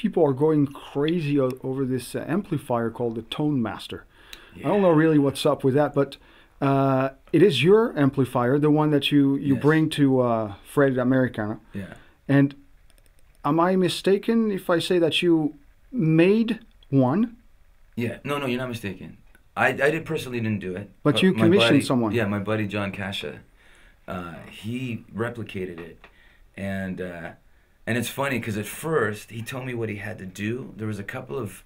people are going crazy over this amplifier called the Tone Master. Yeah. I don't know really what's up with that, but it is your amplifier, the one that you Yes. bring to Fred Americana. Yeah. And am I mistaken if I say that you made one? Yeah. No, you're not mistaken. I did personally didn't do it. But you my commissioned buddy, someone. Yeah, my buddy John Kasha. He replicated it, and it's funny because at first he told me what he had to do. There was a couple of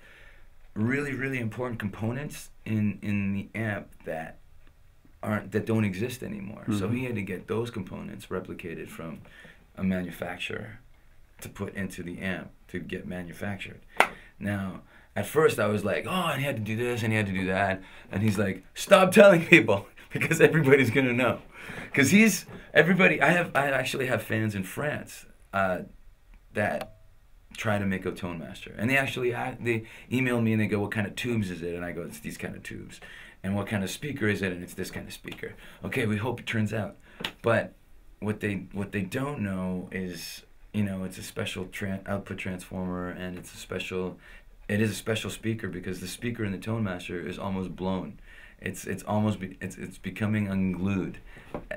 really important components in the amp that don't exist anymore. Mm-hmm. So he had to get those components replicated from a manufacturer to put into the amp to get manufactured. Now, at first I was like, oh, and he had to do this and he had to do that, and he's like, stop telling people because everybody's gonna know. Because I actually have fans in France that try to make a Tone Master, and they email me and they go, what kind of tubes is it? And I go, it's these kind of tubes. And what kind of speaker is it? And it's this kind of speaker. Okay, we hope it turns out. But what they don't know is, it's a special output transformer, and it is a special speaker because the speaker in the Tone Master is almost blown. It's becoming unglued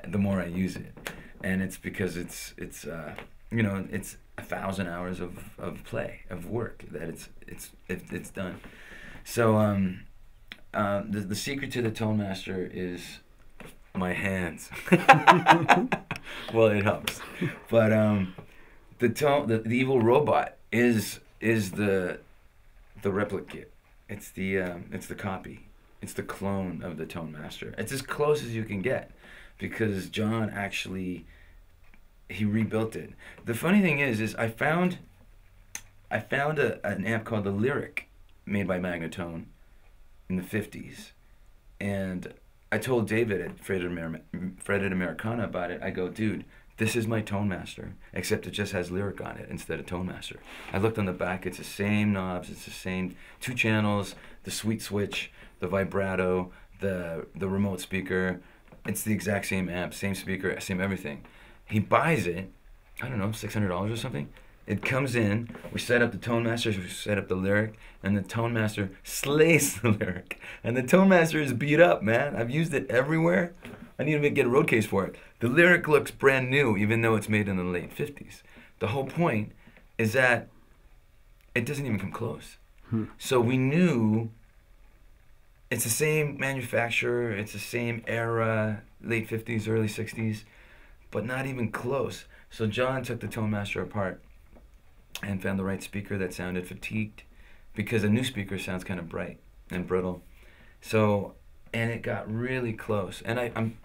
the more I use it, and it's because it's 1,000 hours of play, of work that it's done. So the secret to the Tone Master is my hands. Well, it helps, but the evil robot is the replicate. It's the copy. It's the clone of the Tone Master. It's as close as you can get, because John actually he rebuilt it. The funny thing is I found an amp called the Lyric, made by Magnatone in the 50s, and I told David at Fred Americana about it. I go, dude, this is my Tone Master, except it just has Lyric on it instead of Tone Master. I looked on the back, it's the same knobs, it's the same 2 channels, the sweet switch, the vibrato, the remote speaker. It's the exact same amp, same speaker, same everything. He buys it, I don't know, $600 or something. It comes in, we set up the Tone Master, we set up the Lyric, and the Tone Master slays the Lyric. And the Tone Master is beat up, man. I've used it everywhere. I need to get a road case for it. The Lyric looks brand new, even though it's made in the late 50s. The whole point is that it doesn't even come close. So we knew it's the same manufacturer, it's the same era, late 50s, early 60s, but not even close. So John took the Tone Master apart and found the right speaker that sounded fatigued, because a new speaker sounds kind of bright and brittle. So, and it got really close. And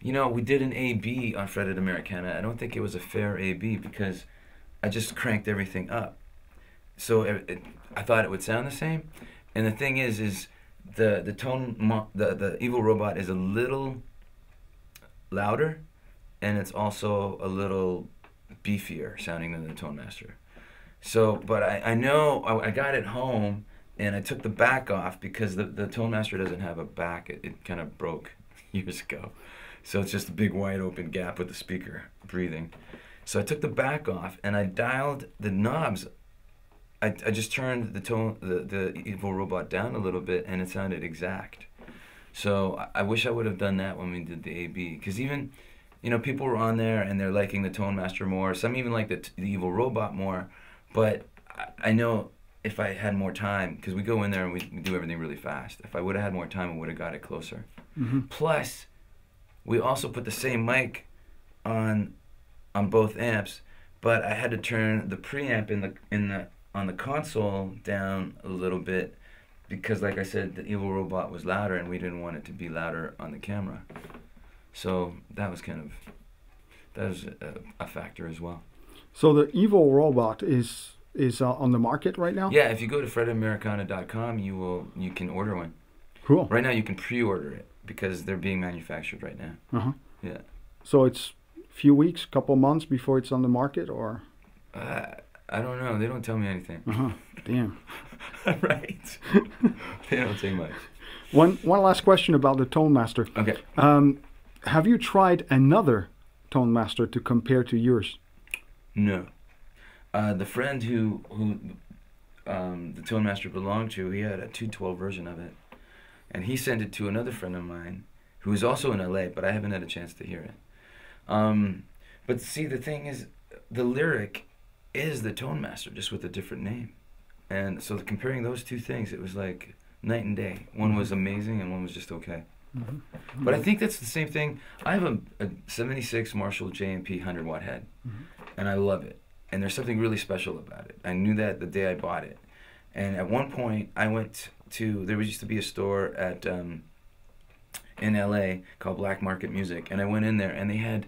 we did an A/B on Fred Americana. I don't think it was a fair A/B because I just cranked everything up. So I thought it would sound the same. And the thing is the Evil Robot is a little louder, and it's also a little beefier sounding than the Tone Master. So, but I know I got it home and I took the back off because the Tone Master doesn't have a back. It kind of broke years ago. So it's just a big wide open gap with the speaker breathing. So I took the back off and I dialed the knobs. I just turned the Evil Robot down a little bit and it sounded exact. So I wish I would have done that when we did the A/B, because even, people were on there and they're liking the Tone Master more. Some even like the Evil Robot more. But I know if I had more time, because we go in there and we do everything really fast. If I would have had more time, I would have got it closer. Plus, we also put the same mic on both amps, but I had to turn the preamp on the console down a little bit, because like I said, the Evil Robot was louder and we didn't want it to be louder on the camera. So that was a factor as well. So the Evil Robot is on the market right now? Yeah, if you go to fredamericana.com, you can order one. Cool. Right now you can pre-order it because they're being manufactured right now. Yeah. So it's a few weeks, couple months before it's on the market, or? I don't know. They don't tell me anything. Damn. Right. They don't say much. One last question about the Tone Master. Okay. Have you tried another Tone Master to compare to yours? No. The friend who the Tone Master belonged to, he had a 212 version of it, and he sent it to another friend of mine who is also in LA, but I haven't had a chance to hear it. But see, the thing is, the lyric is the Tone Master, just with a different name. And so comparing those two things, it was like night and day. One was amazing and one was just okay. Mm-hmm. But I think that's the same thing. I have a 76 Marshall J&P 100-watt head, and I love it. And there's something really special about it. I knew that the day I bought it. And at one point, I went to, there used to be a store at in LA called Black Market Music, and I went in there and they had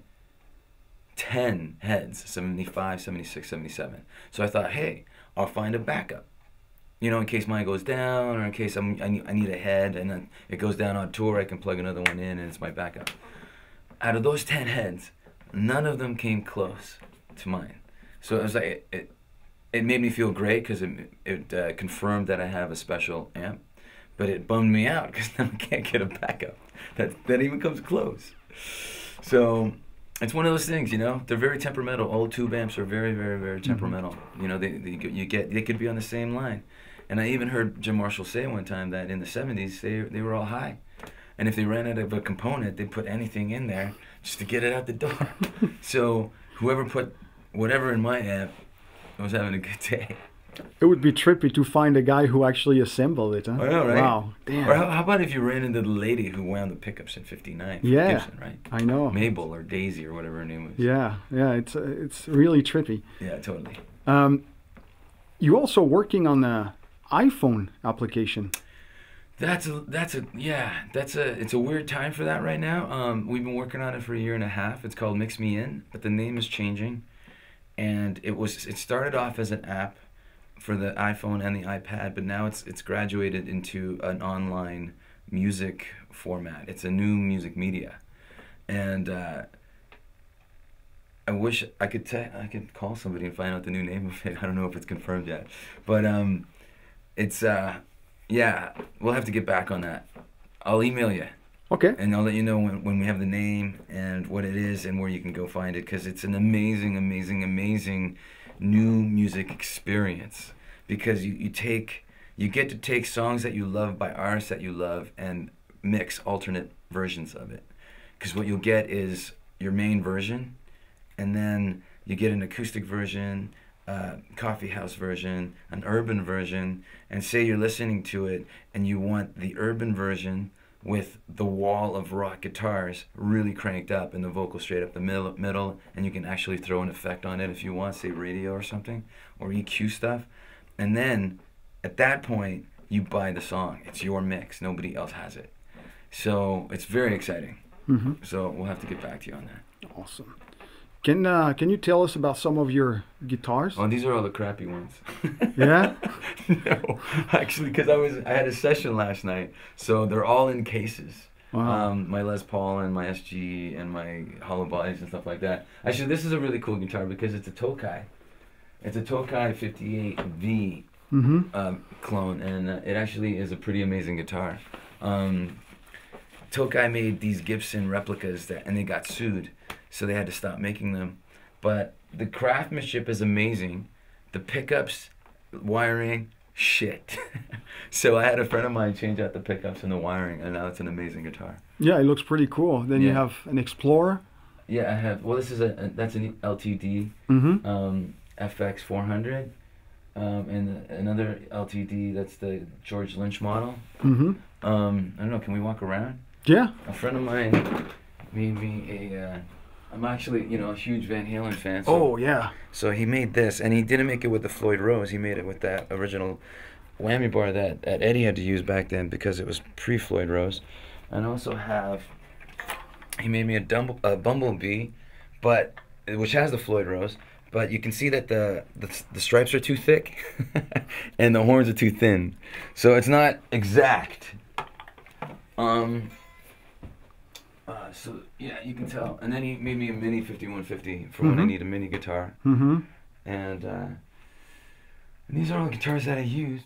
10 heads, 75, 76, 77. So I thought, hey, I'll find a backup, you know, in case mine goes down, or in case I need a head and then it goes down on tour, I can plug another one in and it's my backup. Out of those 10 heads, none of them came close to mine. So it was like, it made me feel great because it confirmed that I have a special amp, but it bummed me out because now I can't get a backup that even comes close. So it's one of those things, you know. They're very temperamental. Old tube amps are very, very, very temperamental. You know, they could be on the same line. And I even heard Jim Marshall say one time that in the 70s they were all high, and if they ran out of a component, they'd put anything in there just to get it out the door. So whoever put whatever in my amp was having a good day. It would be trippy to find a guy who actually assembled it, huh? I know, right? Wow, damn. Or how about if you ran into the lady who wound the pickups in '59? Yeah, Gibson, right? I know. Mabel or Daisy or whatever her name was. Yeah, it's really trippy. Yeah, totally. You also working on the iPhone application. It's a weird time for that right now. We've been working on it for 1.5 years. It's called Mix Me In, but the name is changing, and it started off as an app for the iPhone and the iPad, but now it's graduated into an online music format. It's a new music media, and I wish I could call somebody and find out the new name of it. I don't know if it's confirmed yet, but it's yeah, we'll have to get back on that. I'll email you. Okay. And I'll let you know when we have the name and what it is and where you can go find it, because it's an amazing, amazing, amazing new music experience. Because you get to take songs that you love by artists that you love and mix alternate versions of it. Because what you'll get is your main version, and then you get an acoustic version, coffee house version, an urban version, and say you're listening to it and you want the urban version with the wall of rock guitars really cranked up and the vocal straight up the middle, and you can actually throw an effect on it if you want, say radio or something, or EQ stuff. And then at that point you buy the song. It's your mix, nobody else has it. So it's very exciting. So we'll have to get back to you on that. Awesome. Can you tell us about some of your guitars? Oh, these are all the crappy ones. Yeah? No, actually, because I had a session last night, so they're all in cases. Wow. My Les Paul and my SG and my hollow bodies and stuff like that. Actually, this is a really cool guitar because it's a Tokai. It's a Tokai 58V clone, and it actually is a pretty amazing guitar. Tokai made these Gibson replicas and they got sued, so they had to stop making them. But the craftsmanship is amazing. The pickups, wiring, shit. So I had a friend of mine change out the pickups and the wiring, and now it's an amazing guitar. Yeah, it looks pretty cool. Then you have an Explorer. Yeah, I have. Well, this is that's an LTD FX 400, and another LTD. That's the George Lynch model. I don't know. Can we walk around? Yeah. A friend of mine made me I'm actually, you know, a huge Van Halen fan. So, oh, yeah. So he made this, and he didn't make it with the Floyd Rose. He made it with that original whammy bar that Eddie had to use back then because it was pre-Floyd Rose. And I also have, he made me a Bumblebee, which has the Floyd Rose, but you can see that the stripes are too thick and the horns are too thin. So it's not exact. So yeah, you can tell. And then he made me a mini 5150 for when I need a mini guitar. And these are all the guitars that I use.